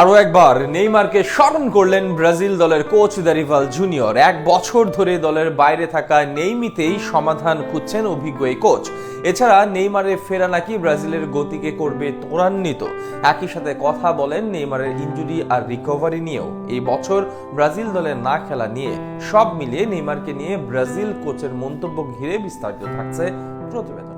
আরও একবার নেইমারকে স্মরণ করলেন ব্রাজিল দলের কোচ দরিভাল জুনিয়র। 1 বছর ধরে দলের বাইরে থাকা নেইমিতেই সমাধান খুঁজছেন অভিজ্ঞ এই কোচ। এছাড়া নেইমারের ফেরা নাকি ব্রাজিলের গতিকে করবে ত্বরান্বিত। একই সাথে কথা বলেন নেইমারের ইনজুরি আর রিকভারি নিয়েও। এই বছর ব্রাজিল দলের না খেলা নিয়ে সব মিলিয়ে নেইমারকে নিয়ে ব্রাজিল কোচের মন্তব্য ঘিরে বিস্তারিত থাকছে প্রতিবেদন।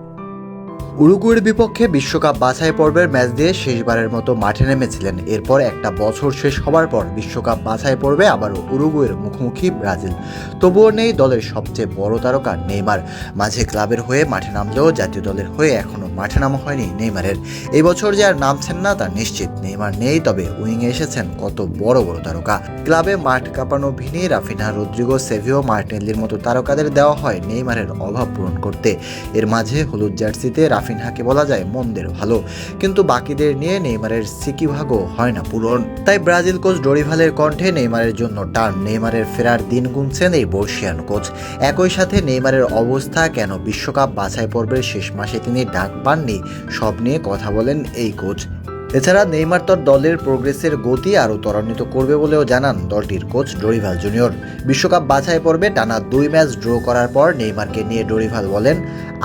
উরুগুয়ের বিপক্ষে বিশ্বকাপ বাছাই পর্বের ম্যাচ দিয়ে শেষবারের মতো মাঠে নেমেছিলেন। এরপর একটা বছর শেষ হবার পর বিশ্বকাপ বাছাই পর্বে আবারও উরুগুয়ের মুখোমুখি ব্রাজিল। তবুও নেই দলের সবচেয়ে বড় তারকা নেইমার। মাঝে ক্লাবের হয়ে মাঠে নামলেও জাতীয় দলের হয়ে এখনও মাঠে নামা হয়নি নেইমারের। এই বছর যে আর নামছেন না তা নিশ্চিত। নেইমার নেই, তবে উইংয়ে এসেছেন কত বড় বড় তারকা। ক্লাবে মাঠ কাঁপানো ভিনি, রাফিনহা, রদ্রিগো, সেভিও, মার্টিনেল্লির মতো তারকাদের দেওয়া হয় নেইমারের অভাব পূরণ করতে। এর মাঝে হলুদ জার্সিতে রাফিনহাকে বলা যায় মন্দের ভালো, কিন্তু বাকিদের নিয়ে নেইমারের সিকিভাগও হয় না পূরণ। তাই ব্রাজিল কোচ ডরিভালের কণ্ঠে নেইমারের জন্য টান। নেইমারের ফেরার দিন গুনছেন এই বর্ষিয়ান কোচ। একই সাথে নেইমারের অবস্থা, কেন বিশ্বকাপ বাছাই পর্বের শেষ মাসে তিনি ডাক পাননি, সব নিয়ে কথা বলেন এই কোচ। এছাড়া নেইমার তার দলের প্রোগ্রেসের গতি আরও ত্বরান্বিত করবে বলেও জানান দলটির কোচ ডরিভাল জুনিয়র। বিশ্বকাপ বাছাই পর্বে টানা 2 ম্যাচ ড্র করার পর নেইমারকে নিয়ে ডরিভাল বলেন,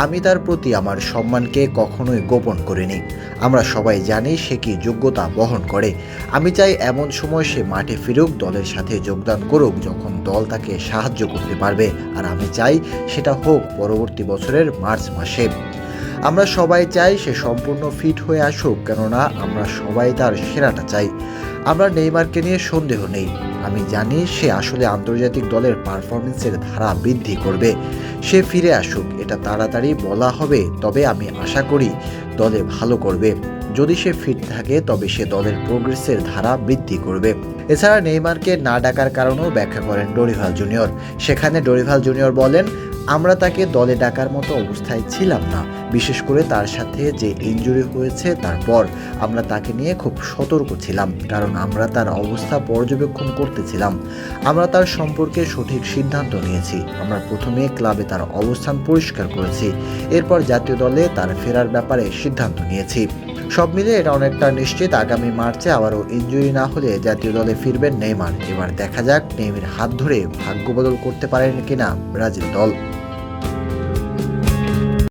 আমি তার প্রতি আমার সম্মানকে কখনোই গোপন করিনি। আমরা সবাই জানি সে কি যোগ্যতা বহন করে। আমি চাই এমন সময় সে মাঠে ফিরুক, দলের সাথে যোগদান করুক যখন দল তাকে সাহায্য করতে পারবে। আর আমি চাই সেটা হোক পরবর্তী বছরের মার্চ মাসে। আমরা সবাই চাই সে সম্পূর্ণ ফিট হয়ে আসুক, কেননা আমরা সবাই তার সেরাটা চাই। আমরা নেইমারকে নিয়ে সন্দেহ নেই। আমি জানি সে আসলে আন্তর্জাতিক দলের পারফরমেন্সের ধারা বৃদ্ধি করবে। সে ফিরে আসুক, এটা তাড়াতাড়ি বলা হবে, তবে আমি আশা করি দলে ভালো করবে। যদি সে ফিট থাকে তবে সে দলের প্রোগ্রেসের ধারা বৃদ্ধি করবে। এছাড়া নেইমারকে না ডাকার কারণেও ব্যাখ্যা করেন ডরিভাল জুনিয়র। সেখানে ডরিভাল জুনিয়র বলেন, আমরা তাকে দলে ডাকার মতো অবস্থায় ছিলাম না। বিশেষ করে তার সাথে যে ইনজুরি হয়েছে তারপর আমরা তাকে নিয়ে খুব সতর্ক ছিলাম, কারণ আমরা তার অবস্থা পর্যবেক্ষণ করতেছিলাম। আমরা তার সম্পর্কে সঠিক সিদ্ধান্ত নিয়েছি। আমরা প্রথমে ক্লাবে তার অবস্থান পরিষ্কার করেছি, এরপর জাতীয় দলে তার ফেরার ব্যাপারে সিদ্ধান্ত নিয়েছি। সব মিলে এটা অনেকটা নিশ্চিত আগামী মার্চে আবারও ইনজুরি না হলে জাতীয় দলে ফিরবেন নেইমার। এবার দেখা যাক নেইমারের হাত ধরে ভাগ্য বদল করতে পারেন কিনা ব্রাজিল দল।